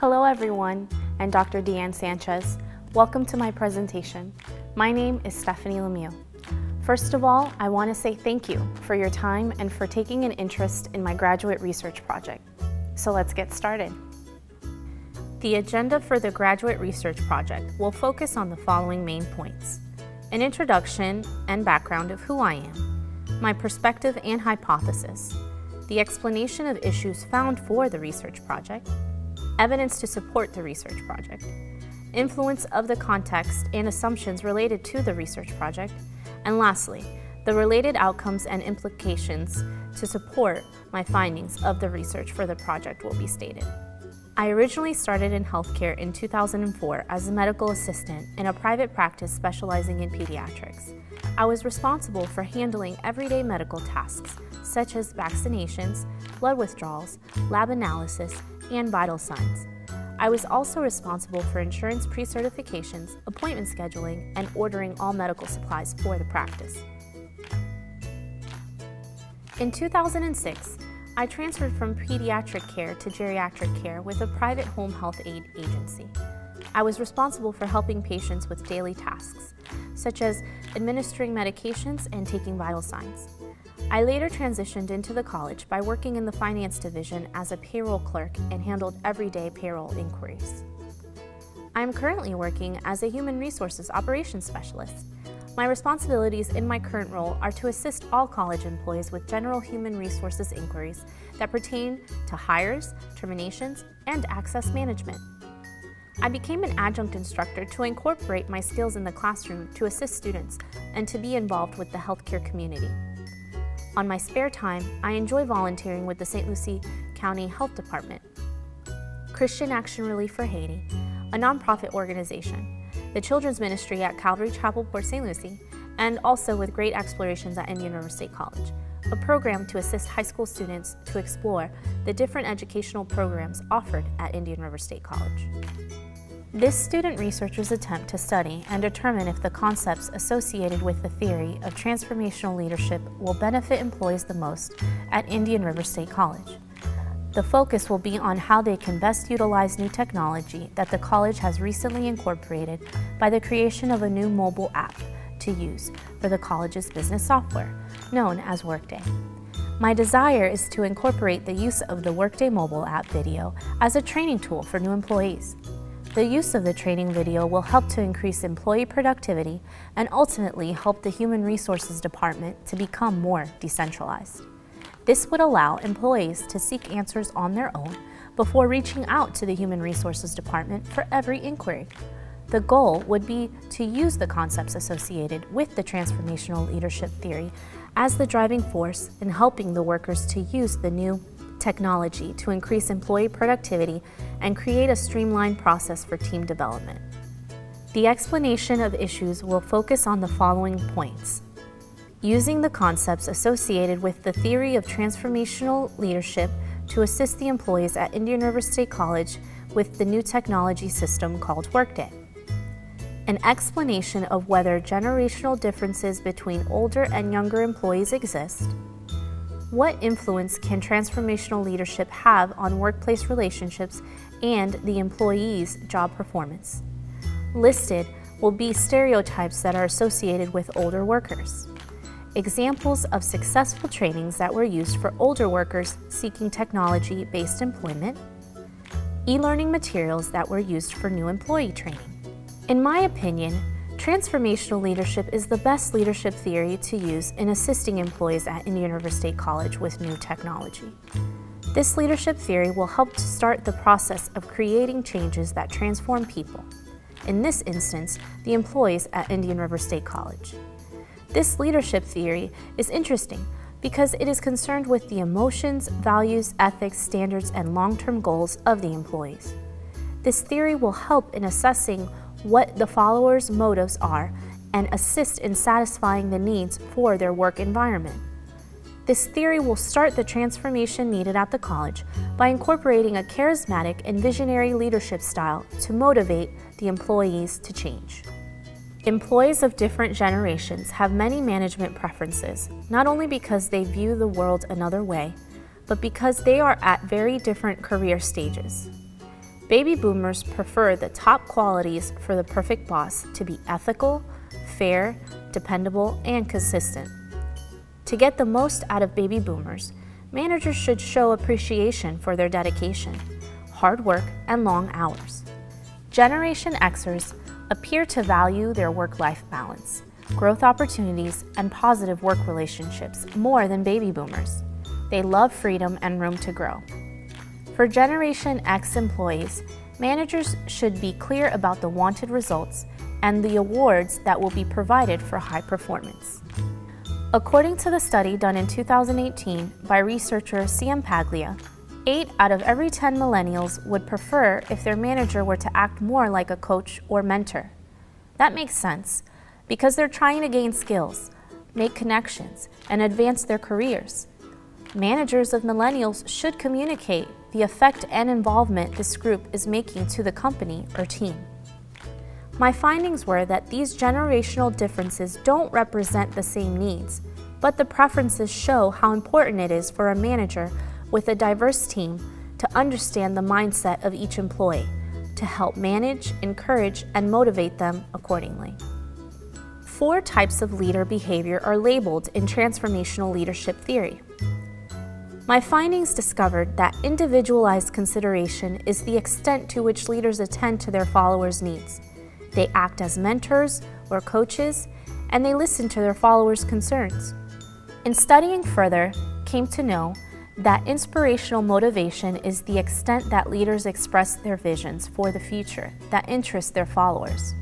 Hello everyone, and Dr. Deanne Sanchez. Welcome to my presentation. My name is Steffany Lemieux. First of all, I want to say thank you for your time and for taking an interest in my graduate research project. So let's get started. The agenda for the graduate research project will focus on the following main points: an introduction and background of who I am, my perspective and hypothesis, the explanation of issues found for the research project, evidence to support the research project, influence of the context and assumptions related to the research project, and lastly, the related outcomes and implications to support my findings of the research for the project will be stated. I originally started in healthcare in 2004 as a medical assistant in a private practice specializing in pediatrics. I was responsible for handling everyday medical tasks such as vaccinations, blood withdrawals, lab analysis, and vital signs. I was also responsible for insurance pre-certifications, appointment scheduling, and ordering all medical supplies for the practice. In 2006, I transferred from pediatric care to geriatric care with a private home health aid agency. I was responsible for helping patients with daily tasks, such as administering medications and taking vital signs. I later transitioned into the college by working in the finance division as a payroll clerk and handled everyday payroll inquiries. I am currently working as a human resources operations specialist. My responsibilities in my current role are to assist all college employees with general human resources inquiries that pertain to hires, terminations, and access management. I became an adjunct instructor to incorporate my skills in the classroom to assist students and to be involved with the healthcare community. On my spare time, I enjoy volunteering with the St. Lucie County Health Department, Christian Action Relief for Haiti, a nonprofit organization, the Children's Ministry at Calvary Chapel, Port St. Lucie, and also with Great Explorations at Indian River State College, a program to assist high school students to explore the different educational programs offered at Indian River State College. This student researcher's attempt to study and determine if the concepts associated with the theory of transformational leadership will benefit employees the most at Indian River State College. The focus will be on how they can best utilize new technology that the college has recently incorporated by the creation of a new mobile app to use for the college's business software, known as Workday. My desire is to incorporate the use of the Workday mobile app video as a training tool for new employees. The use of the training video will help to increase employee productivity and ultimately help the Human Resources Department to become more decentralized. This would allow employees to seek answers on their own before reaching out to the Human Resources Department for every inquiry. The goal would be to use the concepts associated with the transformational leadership theory as the driving force in helping the workers to use the new technology to increase employee productivity and create a streamlined process for team development. The explanation of issues will focus on the following points: using the concepts associated with the theory of transformational leadership to assist the employees at Indian River State College with the new technology system called Workday. An explanation of whether generational differences between older and younger employees exist. What influence can transformational leadership have on workplace relationships and the employee's job performance? Listed will be stereotypes that are associated with older workers. Examples of successful trainings that were used for older workers seeking technology-based employment. E-learning materials that were used for new employee training. In my opinion, transformational leadership is the best leadership theory to use in assisting employees at Indian River State College with new technology. This leadership theory will help to start the process of creating changes that transform people, in this instance, the employees at Indian River State College. This leadership theory is interesting because it is concerned with the emotions, values, ethics, standards, and long-term goals of the employees. This theory will help in assessing what the followers' motives are and assist in satisfying the needs for their work environment. This theory will start the transformation needed at the college by incorporating a charismatic and visionary leadership style to motivate the employees to change. Employees of different generations have many management preferences, not only because they view the world another way, but because they are at very different career stages. Baby boomers prefer the top qualities for the perfect boss to be ethical, fair, dependable, and consistent. To get the most out of baby boomers, managers should show appreciation for their dedication, hard work, and long hours. Generation Xers appear to value their work-life balance, growth opportunities, and positive work relationships more than baby boomers. They love freedom and room to grow. For Generation X employees, managers should be clear about the wanted results and the awards that will be provided for high performance. According to the study done in 2018 by researcher CM Paglia, 8 out of every 10 millennials would prefer if their manager were to act more like a coach or mentor. That makes sense because they're trying to gain skills, make connections, and advance their careers. Managers of millennials should communicate the effect and involvement this group is making to the company or team. My findings were that these generational differences don't represent the same needs, but the preferences show how important it is for a manager with a diverse team to understand the mindset of each employee, to help manage, encourage, and motivate them accordingly. 4 types of leader behavior are labeled in transformational leadership theory. My findings discovered that individualized consideration is the extent to which leaders attend to their followers' needs. They act as mentors or coaches, and they listen to their followers' concerns. In studying further, came to know that inspirational motivation is the extent that leaders express their visions for the future that interest their followers.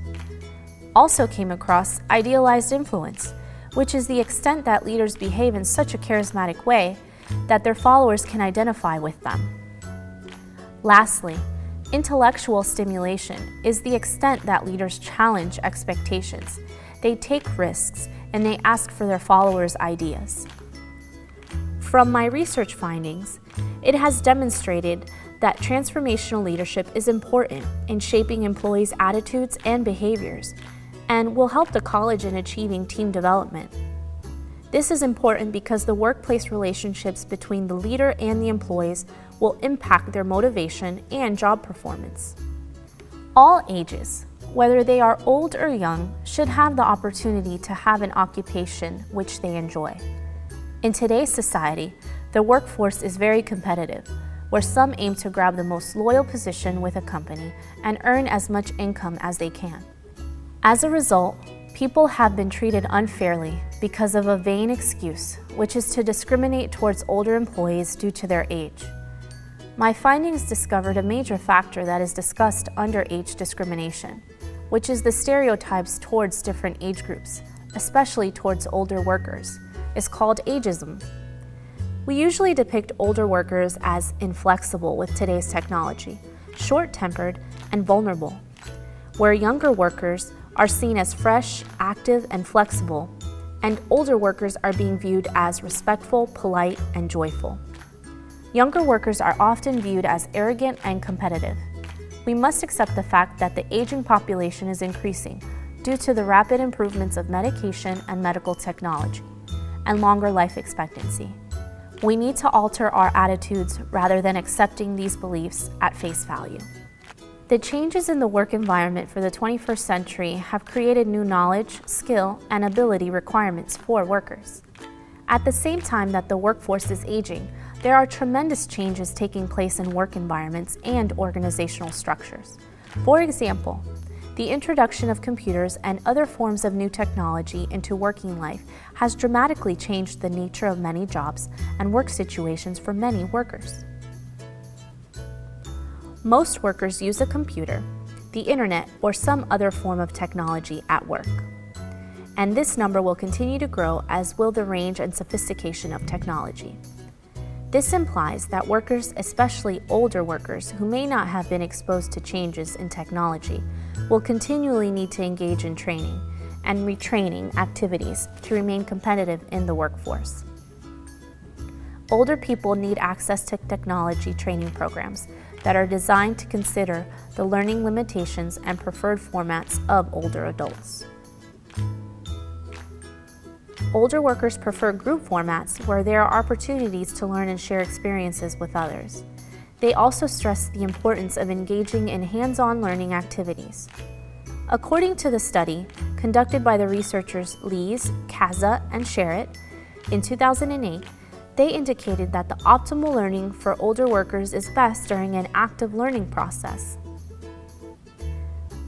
Also came across idealized influence, which is the extent that leaders behave in such a charismatic way that their followers can identify with them. Lastly, intellectual stimulation is the extent that leaders challenge expectations. They take risks and they ask for their followers' ideas. From my research findings, it has demonstrated that transformational leadership is important in shaping employees' attitudes and behaviors and will help the college in achieving team development. This is important because the workplace relationships between the leader and the employees will impact their motivation and job performance. All ages, whether they are old or young, should have the opportunity to have an occupation which they enjoy. In today's society, the workforce is very competitive, where some aim to grab the most loyal position with a company and earn as much income as they can. As a result, people have been treated unfairly because of a vain excuse, which is to discriminate towards older employees due to their age. My findings discovered a major factor that is discussed under age discrimination, which is the stereotypes towards different age groups, especially towards older workers, is called ageism. We usually depict older workers as inflexible with today's technology, short-tempered, and vulnerable, where younger workers are seen as fresh, active, and flexible, and older workers are being viewed as respectful, polite, and joyful. Younger workers are often viewed as arrogant and competitive. We must accept the fact that the aging population is increasing due to the rapid improvements of medication and medical technology, and longer life expectancy. We need to alter our attitudes rather than accepting these beliefs at face value. The changes in the work environment for the 21st century have created new knowledge, skill, and ability requirements for workers. At the same time that the workforce is aging, there are tremendous changes taking place in work environments and organizational structures. For example, the introduction of computers and other forms of new technology into working life has dramatically changed the nature of many jobs and work situations for many workers. Most workers use a computer, the internet, or some other form of technology at work. And this number will continue to grow, as will the range and sophistication of technology. This implies that workers, especially older workers who may not have been exposed to changes in technology, will continually need to engage in training and retraining activities to remain competitive in the workforce. Older people need access to technology training programs that are designed to consider the learning limitations and preferred formats of older adults. Older workers prefer group formats where there are opportunities to learn and share experiences with others. They also stress the importance of engaging in hands-on learning activities. According to the study, conducted by the researchers Lees, Kaza, and Sherritt in 2008, they indicated that the optimal learning for older workers is best during an active learning process.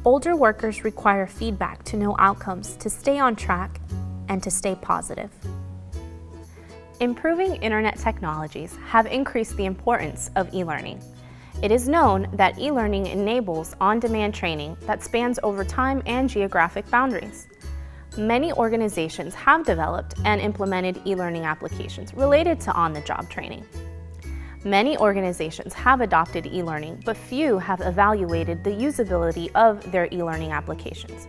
Older workers require feedback to know outcomes to stay on track and to stay positive. Improving internet technologies have increased the importance of e-learning. It is known that e-learning enables on-demand training that spans over time and geographic boundaries. Many organizations have developed and implemented e-learning applications related to on-the-job training. Many organizations have adopted e-learning, but few have evaluated the usability of their e-learning applications.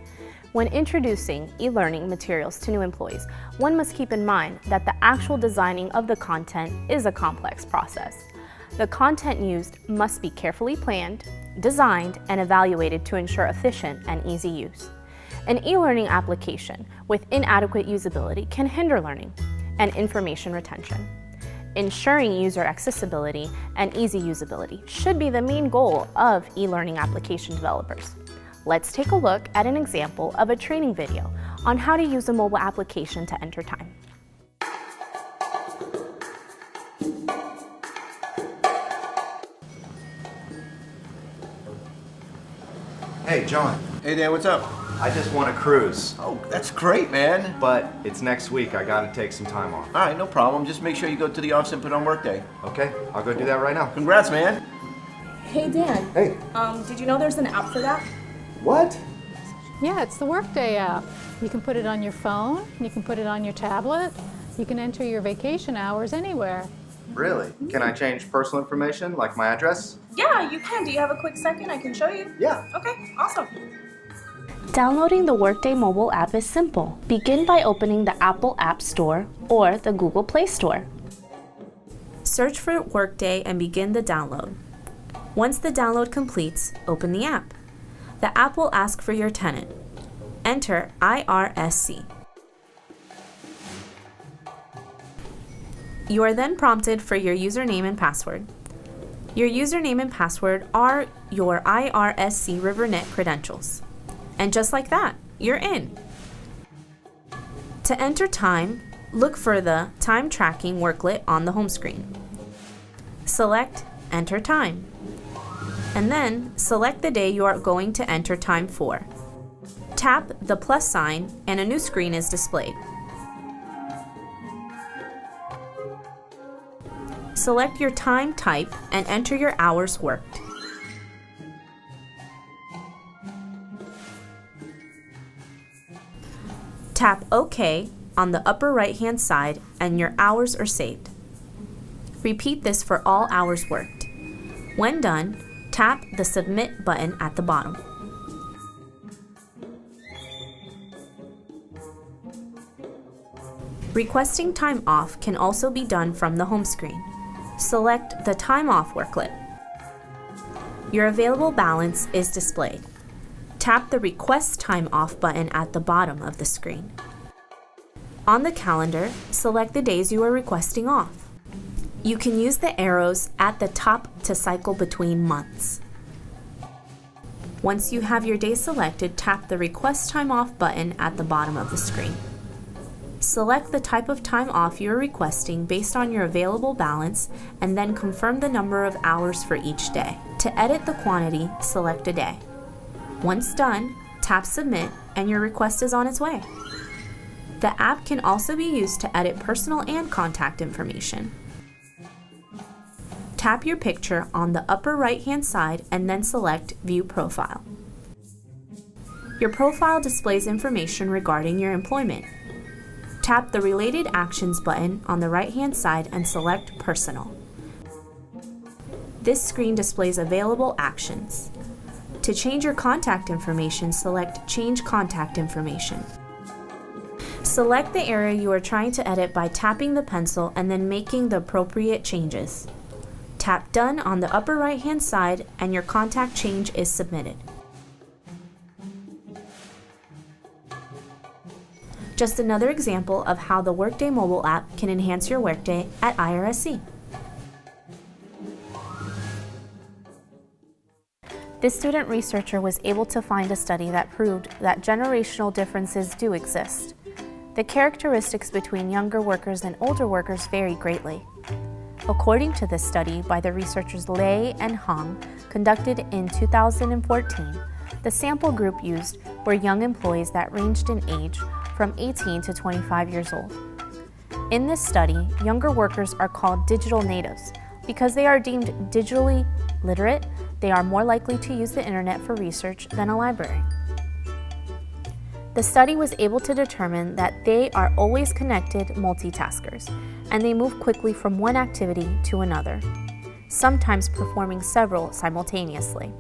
When introducing e-learning materials to new employees, one must keep in mind that the actual designing of the content is a complex process. The content used must be carefully planned, designed, and evaluated to ensure efficient and easy use. An e-learning application with inadequate usability can hinder learning and information retention. Ensuring user accessibility and easy usability should be the main goal of e-learning application developers. Let's take a look at an example of a training video on how to use a mobile application to enter time. Hey, John. Hey Dan, what's up? I just want a cruise. Oh, that's great, man. But it's next week. I gotta take some time off. All right, no problem. Just make sure you go to the office and put on Workday. Okay, I'll go do that right now. Congrats, man. Hey Dan. Hey. Did you know there's an app for that? What? Yeah, it's the Workday app. You can put it on your phone, you can put it on your tablet, you can enter your vacation hours anywhere. Really? Can I change personal information, like my address? Yeah, you can. Do you have a quick second? I can show you. Yeah. Okay, awesome. Downloading the Workday mobile app is simple. Begin by opening the Apple App Store or the Google Play Store. Search for Workday and begin the download. Once the download completes, open the app. The app will ask for your tenant. Enter IRSC. You are then prompted for your username and password. Your username and password are your IRSC RiverNet credentials. And just like that, you're in. To enter time, look for the Time Tracking worklet on the home screen. Select Enter Time. And then select the day you are going to enter time for. Tap the plus sign and a new screen is displayed. Select your time type and enter your hours worked. Tap OK on the upper right-hand side and your hours are saved. Repeat this for all hours worked. When done, tap the Submit button at the bottom. Requesting time off can also be done from the home screen. Select the Time Off worklet. Your available balance is displayed. Tap the Request Time Off button at the bottom of the screen. On the calendar, select the days you are requesting off. You can use the arrows at the top to cycle between months. Once you have your day selected, tap the Request Time Off button at the bottom of the screen. Select the type of time off you are requesting based on your available balance and then confirm the number of hours for each day. To edit the quantity, select a day. Once done, tap Submit and your request is on its way. The app can also be used to edit personal and contact information. Tap your picture on the upper right-hand side and then select View Profile. Your profile displays information regarding your employment. Tap the Related Actions button on the right-hand side and select Personal. This screen displays available actions. To change your contact information, select Change Contact Information. Select the area you are trying to edit by tapping the pencil and then making the appropriate changes. Tap Done on the upper right-hand side and your contact change is submitted. Just another example of how the Workday mobile app can enhance your workday at IRSC. This student researcher was able to find a study that proved that generational differences do exist. The characteristics between younger workers and older workers vary greatly. According to this study by the researchers Lei and Hong, conducted in 2014, the sample group used were young employees that ranged in age from 18 to 25 years old. In this study, younger workers are called digital natives because they are deemed digitally literate. They are more likely to use the internet for research than a library. The study was able to determine that they are always connected multitaskers, and they move quickly from one activity to another, sometimes performing several simultaneously.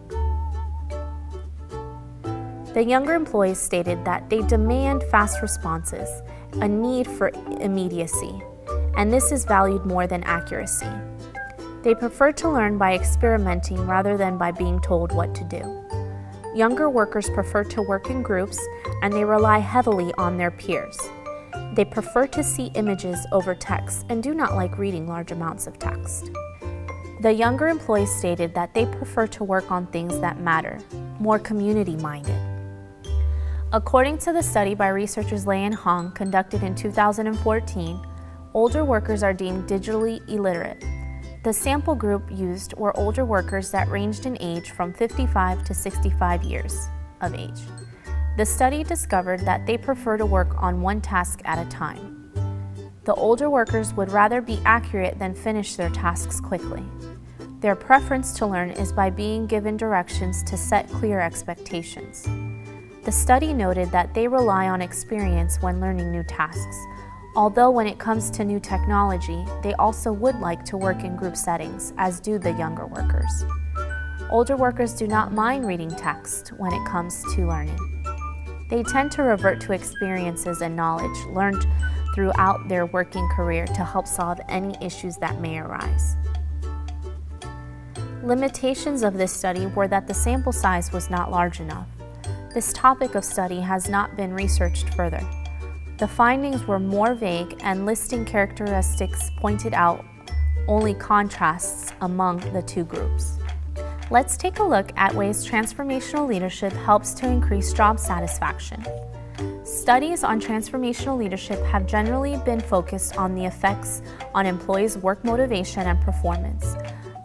The younger employees stated that they demand fast responses, a need for immediacy, and this is valued more than accuracy. They prefer to learn by experimenting rather than by being told what to do. Younger workers prefer to work in groups, and they rely heavily on their peers. They prefer to see images over text and do not like reading large amounts of text. The younger employees stated that they prefer to work on things that matter, more community-minded. According to the study by researchers Lei and Hong conducted in 2014, older workers are deemed digitally illiterate. The sample group used were older workers that ranged in age from 55 to 65 years of age. The study discovered that they prefer to work on one task at a time. The older workers would rather be accurate than finish their tasks quickly. Their preference to learn is by being given directions to set clear expectations. The study noted that they rely on experience when learning new tasks, although when it comes to new technology, they also would like to work in group settings, as do the younger workers. Older workers do not mind reading text when it comes to learning. They tend to revert to experiences and knowledge learned throughout their working career to help solve any issues that may arise. Limitations of this study were that the sample size was not large enough. This topic of study has not been researched further. The findings were more vague, and listing characteristics pointed out only contrasts among the two groups. Let's take a look at ways transformational leadership helps to increase job satisfaction. Studies on transformational leadership have generally been focused on the effects on employees' work motivation and performance.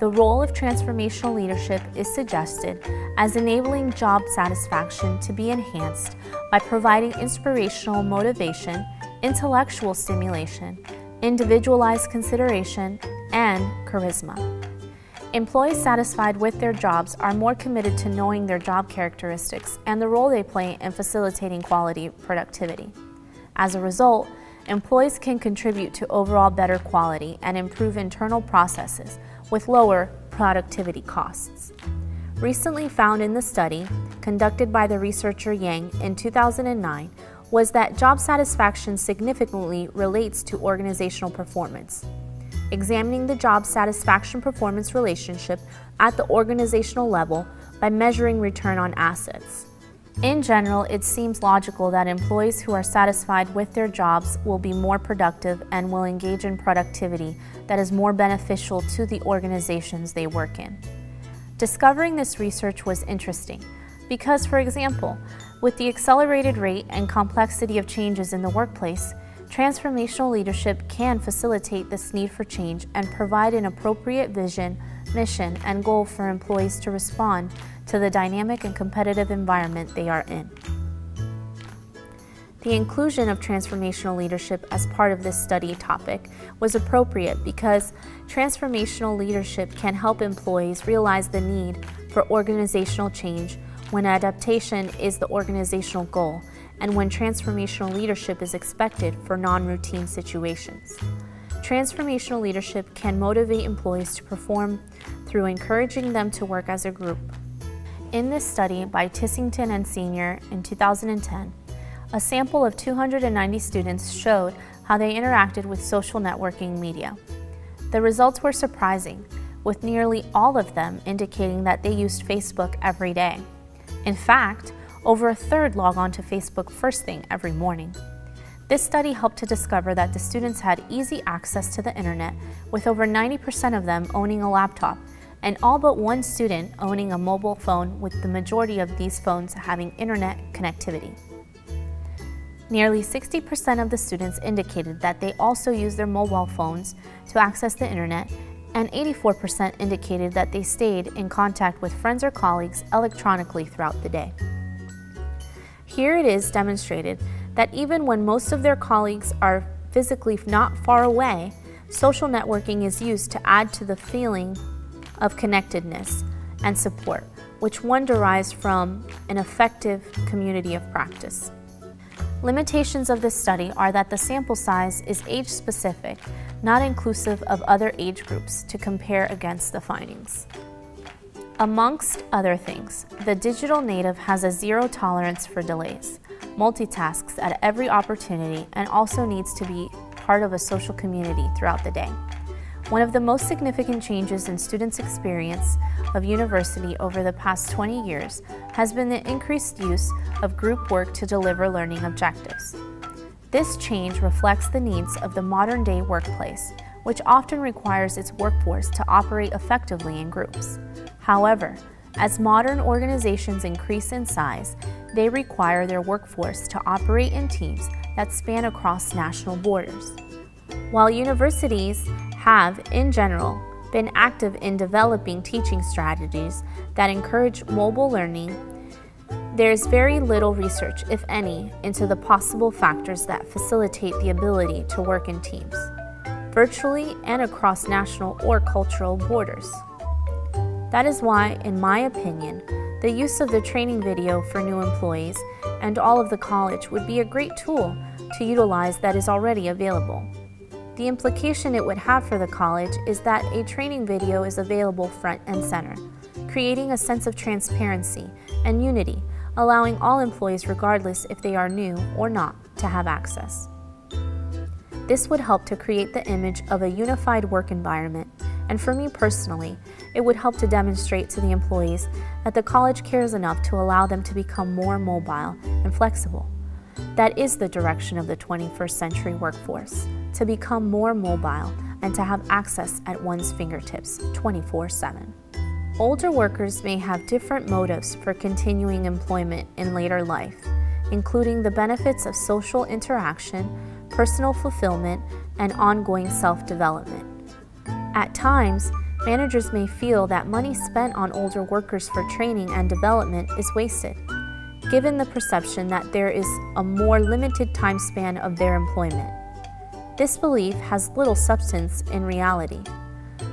The role of transformational leadership is suggested as enabling job satisfaction to be enhanced by providing inspirational motivation, intellectual stimulation, individualized consideration, and charisma. Employees satisfied with their jobs are more committed to knowing their job characteristics and the role they play in facilitating quality productivity. As a result, employees can contribute to overall better quality and improve internal processes with lower productivity costs. Recently found in the study, conducted by the researcher Yang in 2009, was that job satisfaction significantly relates to organizational performance. Examining the job satisfaction performance relationship at the organizational level by measuring return on assets. In general, it seems logical that employees who are satisfied with their jobs will be more productive and will engage in productivity that is more beneficial to the organizations they work in. Discovering this research was interesting because, for example, with the accelerated rate and complexity of changes in the workplace, transformational leadership can facilitate this need for change and provide an appropriate vision, mission, and goal for employees to respond to the dynamic and competitive environment they are in. The inclusion of transformational leadership as part of this study topic was appropriate because transformational leadership can help employees realize the need for organizational change when adaptation is the organizational goal and when transformational leadership is expected for non-routine situations. Transformational leadership can motivate employees to perform through encouraging them to work as a group. In this study by Tissington and Senior in 2010, a sample of 290 students showed how they interacted with social networking media. The results were surprising, with nearly all of them indicating that they used Facebook every day. In fact, over a third log on to Facebook first thing every morning. This study helped to discover that the students had easy access to the internet, with over 90% of them owning a laptop and all but one student owning a mobile phone, with the majority of these phones having internet connectivity. Nearly 60% of the students indicated that they also use their mobile phones to access the internet, and 84% indicated that they stayed in contact with friends or colleagues electronically throughout the day. Here it is demonstrated that even when most of their colleagues are physically not far away, social networking is used to add to the feeling of connectedness and support, which one derives from an effective community of practice. Limitations of this study are that the sample size is age-specific, not inclusive of other age groups to compare against the findings. Amongst other things, the digital native has a zero tolerance for delays, multitasks at every opportunity, and also needs to be part of a social community throughout the day. One of the most significant changes in students' experience of university over the past 20 years has been the increased use of group work to deliver learning objectives. This change reflects the needs of the modern-day workplace, which often requires its workforce to operate effectively in groups. However, as modern organizations increase in size, they require their workforce to operate in teams that span across national borders. While universities have, in general, been active in developing teaching strategies that encourage mobile learning, there is very little research, if any, into the possible factors that facilitate the ability to work in teams, virtually and across national or cultural borders. That is why, in my opinion, the use of the training video for new employees and all of the college would be a great tool to utilize that is already available. The implication it would have for the college is that a training video is available front and center, creating a sense of transparency and unity, allowing all employees, regardless if they are new or not, to have access. This would help to create the image of a unified work environment, and for me personally, it would help to demonstrate to the employees that the college cares enough to allow them to become more mobile and flexible. That is the direction of the 21st century workforce, to become more mobile and to have access at one's fingertips 24/7. Older workers may have different motives for continuing employment in later life, including the benefits of social interaction, personal fulfillment, and ongoing self-development. At times, managers may feel that money spent on older workers for training and development is wasted, given the perception that there is a more limited time span of their employment. This belief has little substance in reality.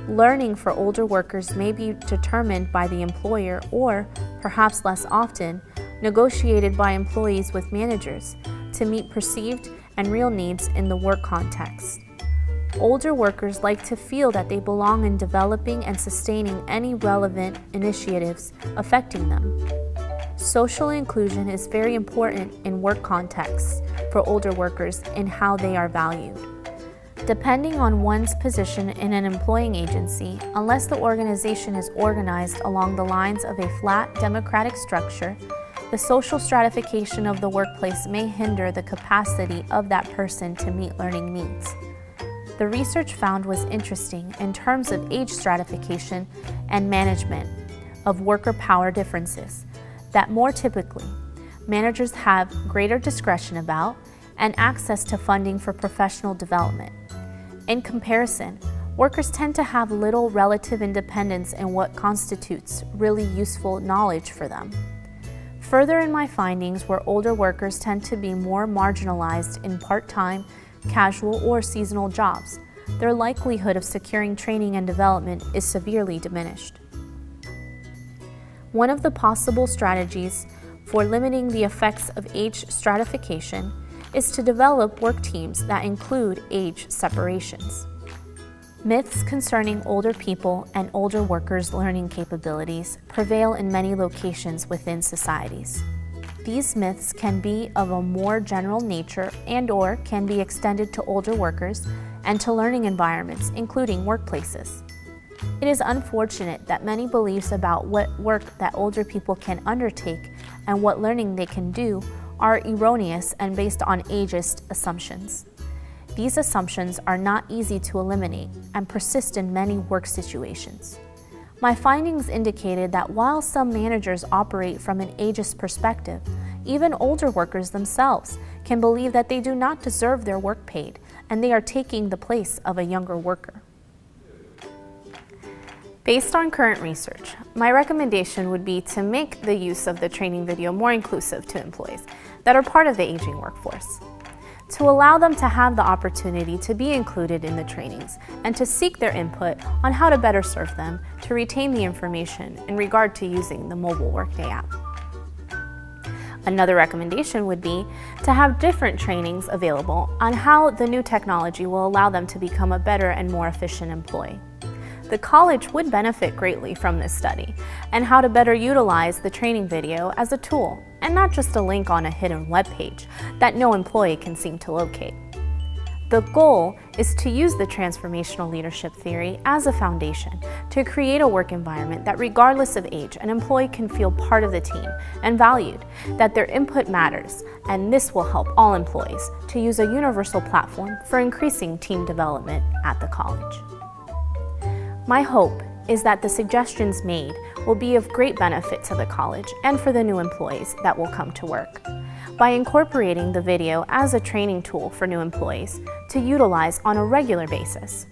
Learning for older workers may be determined by the employer or, perhaps less often, negotiated by employees with managers to meet perceived and real needs in the work context. Older workers like to feel that they belong in developing and sustaining any relevant initiatives affecting them. Social inclusion is very important in work contexts for older workers in how they are valued. Depending on one's position in an employing agency, unless the organization is organized along the lines of a flat democratic structure, the social stratification of the workplace may hinder the capacity of that person to meet learning needs. The research found was interesting in terms of age stratification and management of worker power differences, that more typically, managers have greater discretion about and access to funding for professional development. In comparison, workers tend to have little relative independence in what constitutes really useful knowledge for them. Further in my findings were older workers tend to be more marginalized in part-time, casual, or seasonal jobs. Their likelihood of securing training and development is severely diminished. One of the possible strategies for limiting the effects of age stratification is to develop work teams that include age separations. Myths concerning older people and older workers' learning capabilities prevail in many locations within societies. These myths can be of a more general nature and/or can be extended to older workers and to learning environments, including workplaces. It is unfortunate that many beliefs about what work that older people can undertake and what learning they can do are erroneous and based on ageist assumptions. These assumptions are not easy to eliminate and persist in many work situations. My findings indicated that while some managers operate from an ageist perspective, even older workers themselves can believe that they do not deserve their work paid and they are taking the place of a younger worker. Based on current research, my recommendation would be to make the use of the training video more inclusive to employees that are part of the aging workforce, to allow them to have the opportunity to be included in the trainings and to seek their input on how to better serve them to retain the information in regard to using the mobile Workday app. Another recommendation would be to have different trainings available on how the new technology will allow them to become a better and more efficient employee. The college would benefit greatly from this study and how to better utilize the training video as a tool and not just a link on a hidden web page that no employee can seem to locate. The goal is to use the transformational leadership theory as a foundation to create a work environment that regardless of age, an employee can feel part of the team and valued, that their input matters, and this will help all employees to use a universal platform for increasing team development at the college. My hope is that the suggestions made will be of great benefit to the college and for the new employees that will come to work, by incorporating the video as a training tool for new employees to utilize on a regular basis.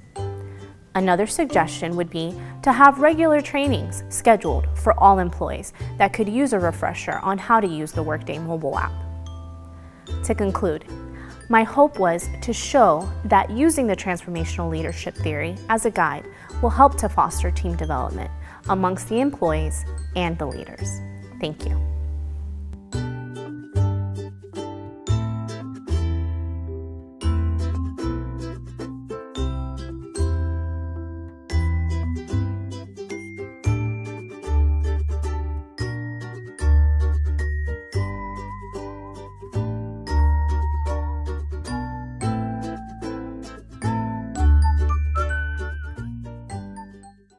Another suggestion would be to have regular trainings scheduled for all employees that could use a refresher on how to use the Workday mobile app. To conclude, my hope was to show that using the transformational leadership theory as a guide will help to foster team development amongst the employees and the leaders. Thank you.